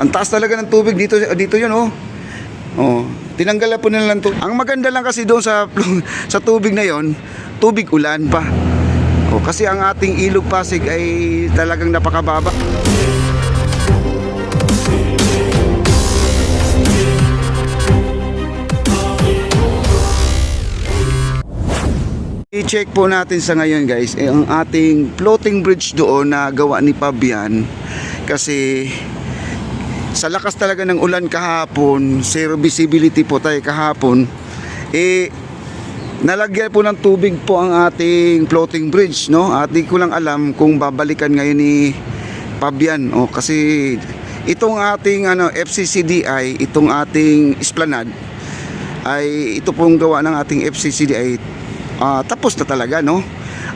Ang taas talaga ng tubig dito, dito 'yun, oh. Oh, tinanggal na po nila lang to. Ang maganda lang kasi doon sa sa tubig na 'yon, tubig ulan pa. Oh, kasi ang ating Ilog Pasig ay talagang napakababa. I-check po natin sa ngayon, guys, ang ating floating bridge doon na gawa ni Fabian. Kasi sa lakas talaga ng ulan kahapon, zero visibility po tayo kahapon, nalagyan po ng tubig po ang ating floating bridge, no? At di ko lang alam kung babalikan ngayon ni Fabian, kasi itong ating FCCDI, itong ating esplanade ay ito pong gawa ng ating FCCDI. Tapos na talaga, no?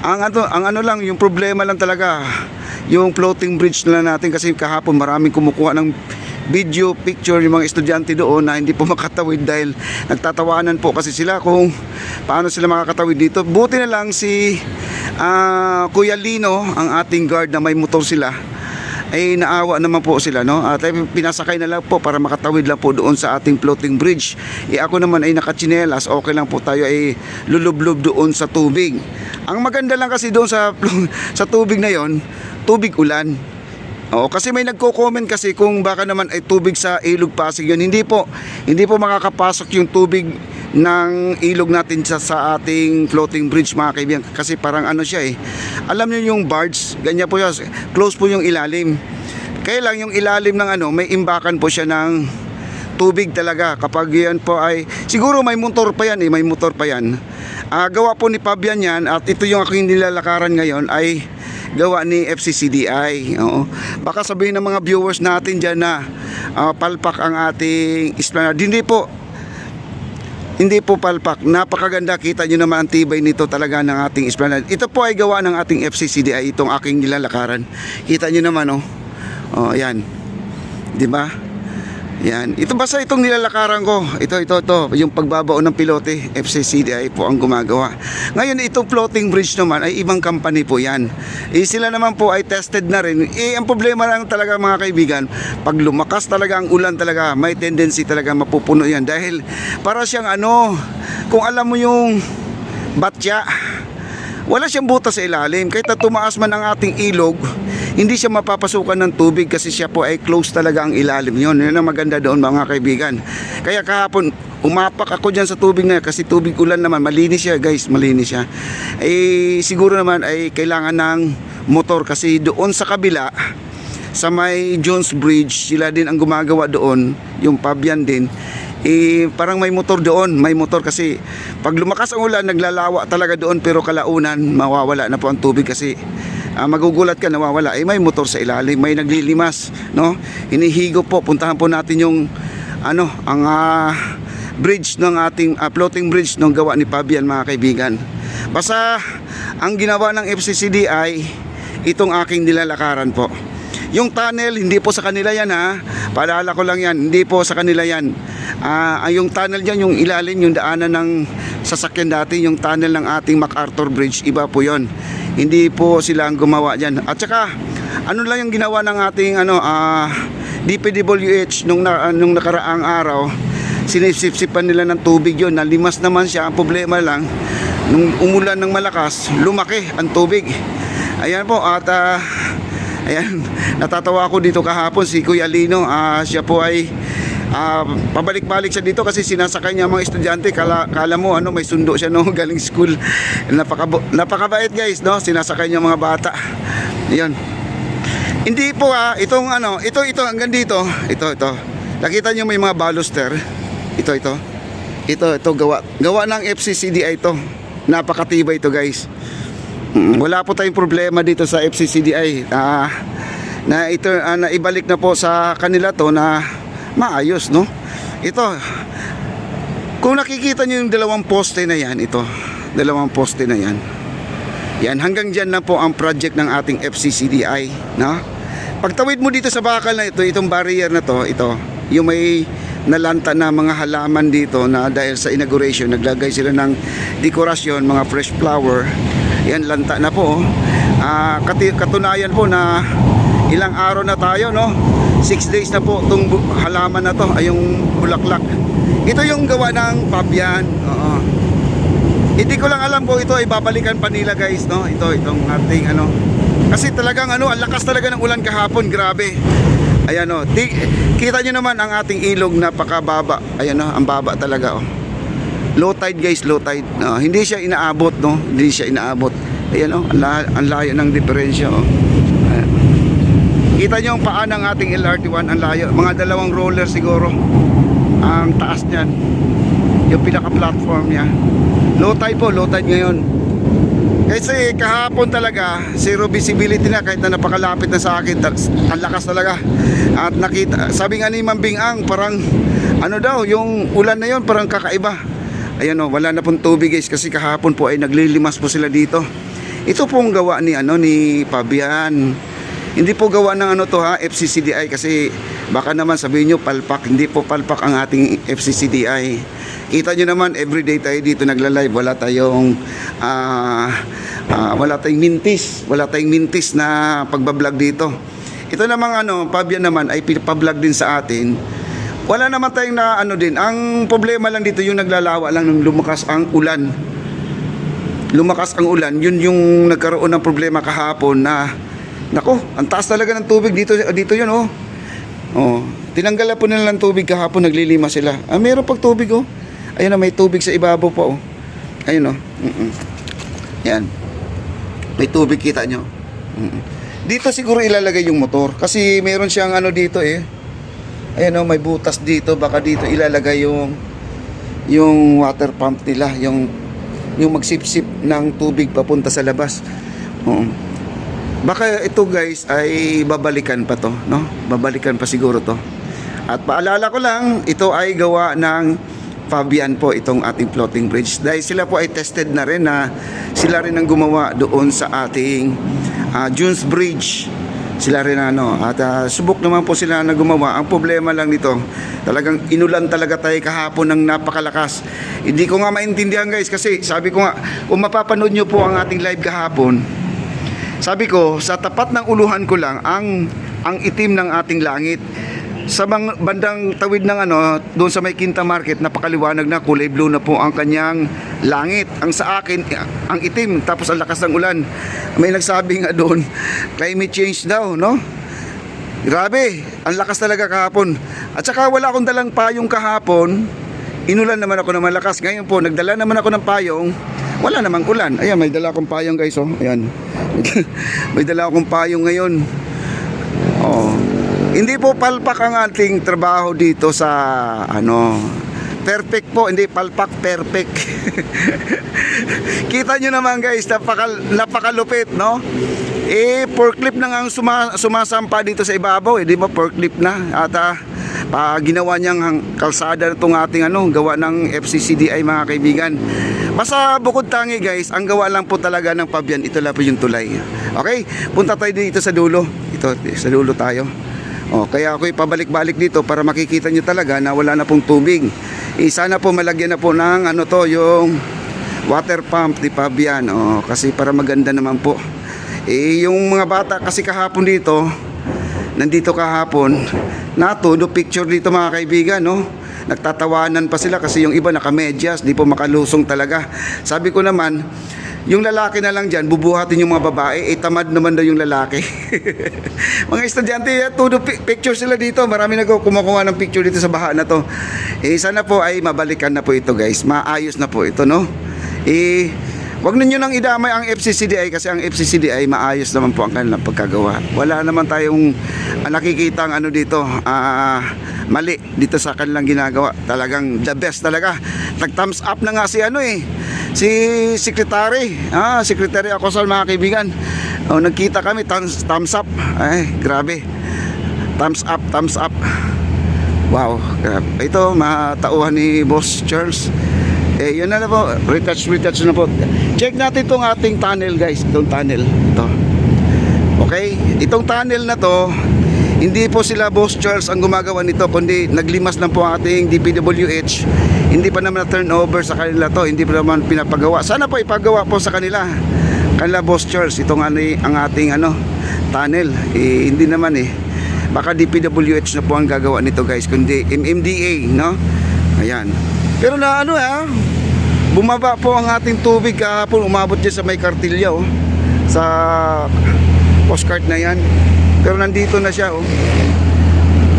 Ang ano lang, yung problema lang talaga yung floating bridge na natin, kasi kahapon maraming kumukuha ng video, picture, yung mga estudyante doon na hindi po makatawid dahil nagtatawanan po kasi sila kung paano sila makakatawid dito. Buti na lang si Kuya Lino, ang ating guard na may motor sila, ay naawa naman po sila, no? At pinasakay na lang po para makatawid lang po doon sa ating floating bridge. Ako naman ay nakatsinelas, okay lang po tayo ay lulublob doon sa tubig. Ang maganda lang kasi doon sa tubig na yon, tubig ulan. Kasi may nagko-comment kasi kung baka naman ay tubig sa Ilog Pasig yun. Hindi po makakapasok yung tubig ng ilog natin sa ating floating bridge, mga kaibigan, kasi parang siya alam niyo yung barge, ganyan po siya, close po yung ilalim. Kaya lang yung ilalim ng may imbakan po siya ng tubig talaga. Kapag yan po ay siguro may motor pa yan, may motor pa yan. Gawa po ni Fabian yan, at ito yung aking nilalakaran ngayon ay gawa ni FCCDI. Baka sabihin ng mga viewers natin dyan na palpak ang ating esplanade. Hindi po palpak, napakaganda. Kita nyo naman ang tibay nito talaga ng ating esplanade. Ito po ay gawa ng ating FCCDI, itong aking nilalakaran. Kita nyo naman, ayan, di ba? Yan. Ito basta itong nilalakaran ko. Ito. Yung pagbabao ng pilote, FCCDI po ang gumagawa. Ngayon, itong floating bridge naman ay ibang company po yan. Sila naman po ay tested na rin. Ang problema lang talaga, mga kaibigan, pag lumakas talaga ang ulan talaga, may tendency talaga mapupuno yan. Dahil para siyang kung alam mo yung batya, wala siyang butas sa ilalim. Kahit na tumaas man ang ating ilog, hindi siya mapapasukan ng tubig kasi siya po ay close talaga ang ilalim. Yun ang maganda doon, mga kaibigan. Kaya kahapon umapak ako dyan sa tubig na, kasi tubig ulan naman, malinis siya, guys, malinis siya. Siguro naman ay kailangan ng motor, kasi doon sa kabila sa may Jones Bridge, sila din ang gumagawa doon, yung Fabian din. Parang may motor doon, kasi pag lumakas ang ulan, naglalawa talaga doon, pero kalaunan mawawala na po ang tubig, kasi magugulat ka, nawawala. May motor sa ilalim, may naglilimas, no? Hinihigo po. Puntahan po natin yung ang bridge ng ating floating bridge nung gawa ni Fabian, mga kaibigan. Basta ang ginawa ng FCCDI, itong aking nilalakaran po. Yung tunnel, hindi po sa kanila yan, ha. Paalala ko lang yan, hindi po sa kanila yan. Yung tunnel dyan, yung ilalim, yung daanan ng sasakyan dati, yung tunnel ng ating MacArthur Bridge, iba po yon. Hindi po sila ang gumawa dyan. At saka, lang yung ginawa ng ating DPWH nung nakaraang araw, sinisip-sipan nila ng tubig yon. Nalimas naman siya. Ang problema lang, nung umulan ng malakas, lumaki ang tubig. Ayan po, at ayan, natatawa ako dito kahapon, si Kuya Lino, siya po ay pabalik-balik siya dito kasi sinasakay niya mga estudyante. Kala mo may sundo siya, no? Galing school. Napakabait, guys, no? Sinasakay niya mga bata. Ayun. Hindi po itong ito hanggang dito. Ito. Nakita niyo may mga baluster. Ito gawa ng FCCDI ito. Napakatibay ito, guys. Wala po tayong problema dito sa FCCDI. Na ibalik na po sa kanila to na maayos, no? Ito, kung nakikita nyo yung dalawang poste na yan, yan, hanggang dyan na po ang project ng ating FCCDI, no? Pagtawid mo dito sa bakal na ito, itong barrier na to, yung may nalanta na mga halaman dito na dahil sa inauguration, naglagay sila ng dekorasyon, mga fresh flower. Yan, lanta na po. Katunayan po na ilang araw na tayo, no? 6 days na po itong halaman na to, ay yung bulaklak. Ito yung gawa ng Fabian. Oo. Hindi ko lang alam kung ito ay babalikan pa nila guys, no? Itong ating ano. Kasi talagang ano, ang lakas talaga ng ulan kahapon, grabe. Ayan o, kita nyo naman ang ating ilog, napakababa. Ayan o, ang baba talaga o. Low tide guys, low tide. Hindi siya inaabot, no? Hindi siya inaabot. Ayan o, ang layo ng diferensya o. Ayan. Kita nyo ang paa ng ating LRT1, ang layo. Mga dalawang roller siguro ang taas niyan, yung pinaka platform niya. Low tide po, low tide ngayon. Kasi kahapon talaga zero visibility na, kahit na napakalapit na sa akin. Ang lakas talaga. At nakita, sabi nga ni Mambing Ang, parang ano daw, yung ulan na yon parang kakaiba. Ayan o, wala na pong tubig guys, kasi kahapon po ay naglilimas po sila dito. Ito pong gawa ni ano, ni Fabian. Hindi po gawa ng ano to ha, FCCDI, kasi baka naman sabihin nyo palpak. Hindi po palpak ang ating FCCDI. Kita nyo naman, everyday tayo dito nagla-live. Wala tayong wala tayong mintis na pagbablog dito. Ito namang ano, Fabian naman ay pa-vlog din sa atin. Wala naman tayong na ano din. Ang problema lang dito, yung naglalawa lang nung lumakas ang ulan. Lumakas ang ulan, yun yung nagkaroon ng problema kahapon na nako, ang taas talaga ng tubig dito yun oh. Oh, tinanggal na po nila ng tubig kahapon, naglilima sila. Meron pag tubig oh. Ayun na, may tubig sa ibabaw pa oh. Ayun oh. Yan. May tubig, kita nyo. Dito siguro ilalagay yung motor kasi meron siyang ano dito eh. Ayun oh, may butas dito, baka dito ilalagay yung water pump nila, yung magsipsip ng tubig papunta sa labas. Oo. Baka ito guys ay babalikan pa to, no? Babalikan pa siguro to. At paalala ko lang, ito ay gawa ng Fabian po, itong ating floating bridge. Dahil sila po ay tested na rin, na sila rin ang gumawa doon sa ating Dunes Bridge. Sila rin ano, at subok naman po sila na gumawa. Ang problema lang nito, talagang inulan talaga tayo kahapon ng napakalakas. Hindi ko nga maintindihan guys, kasi sabi ko nga, kung mapapanood nyo po ang ating live kahapon, sabi ko, sa tapat ng uluhan ko lang ang itim ng ating langit. Sa bandang tawid ng ano, doon sa may Quinta Market, napakaliwanag na, kulay blue na po ang kanyang langit. Ang sa akin, ang itim, tapos ang lakas ng ulan. May nagsabi nga doon, climate change daw, no? Grabe, ang lakas talaga kahapon. At saka wala akong dalang payong kahapon, inulan naman ako ng malakas. Ngayon po, nagdala naman ako ng payong, wala namang ulan. Ayan, may dala akong payong guys, oh. Ayan. May dala akong payong ngayon. Oh. Hindi po palpak ang ating trabaho dito sa ano, perfect po, hindi palpak, perfect. Kita nyo naman guys, napakalupit, no? Forklift na nga ang sumasampa dito sa ibabaw, di ba? Forklift na. At ginawa niyang kalsada na itong ating ano, gawa ng FCCDI mga kaibigan. Basta bukod tangi guys, ang gawa lang po talaga ng Fabian, ito lang po yung tulay. Okay, punta tayo dito sa dulo. Ito, sa dulo tayo. Kaya ako'y pabalik-balik dito para makikita nyo talaga na wala na pong tubig. Sana po malagyan na po ng ano to, yung water pump ni Fabian. Kasi para maganda naman po. Yung mga bata kasi kahapon dito, nandito kahapon, natuno picture dito mga kaibigan, no? Nagtatawanan pa sila kasi yung iba nakamedyas, di po makalusong talaga. Sabi ko naman, yung lalaki na lang dyan, bubuhatin yung mga babae, tamad naman daw yung lalaki. Mga estudyante, todo picture sila dito. Marami na kumukuha ng picture dito sa baha na to. Sana po ay mabalikan na po ito guys. Maayos na po ito, no? Wag ninyo nang idamay ang FCCDI, kasi ang FCCDI maayos naman po ang kanilang pagkagawa. Wala naman tayong nakikita ang ano dito, mali dito sa kanilang ginagawa. Talagang the best talaga. Nag-thumbs up na nga si ano si Secretary Akosal mga kaibigan. Nagkita kami, thumbs up. Ay, grabe. Thumbs up. Wow, grabe. Ito, matauhan ni Boss Charles. Yun na po, retouch na po. Check natin itong ating tunnel guys. Itong tunnel, ito. Okay, itong tunnel na to, hindi po sila Boss Charles ang gumagawa nito, kundi naglimas lang po ang ating DPWH. Hindi pa naman na turnover sa kanila to, hindi pa naman pinapagawa. Sana po ipagawa po sa kanila Boss Charles, itong ang ating tunnel. Hindi naman Baka DPWH na po ang gagawa nito guys, kundi MMDA, no? Ayan. Pero na ano bumaba po ang ating tubig kahapon, umabot dyan sa may Kartilya sa postcard na yan. Pero nandito na siya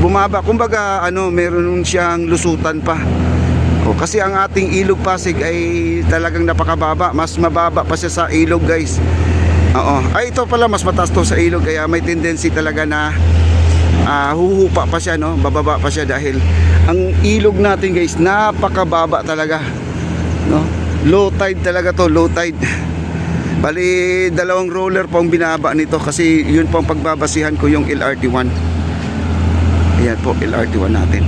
bumaba, kumbaga meron siyang lusutan pa. Kasi ang ating ilog Pasig ay talagang napakababa, mas mababa pa siya sa ilog guys. Ay ito pala mas mataas to sa ilog, kaya may tendency talaga na huhupa pa siya, no? Bababa pa siya dahil ang ilog natin guys napakababa talaga, no? Low tide talaga to, low tide. Bali dalawang roller pang binaba nito kasi yun pang pagbabasihan ko yung LRT1. Ayan po, LRT1 natin.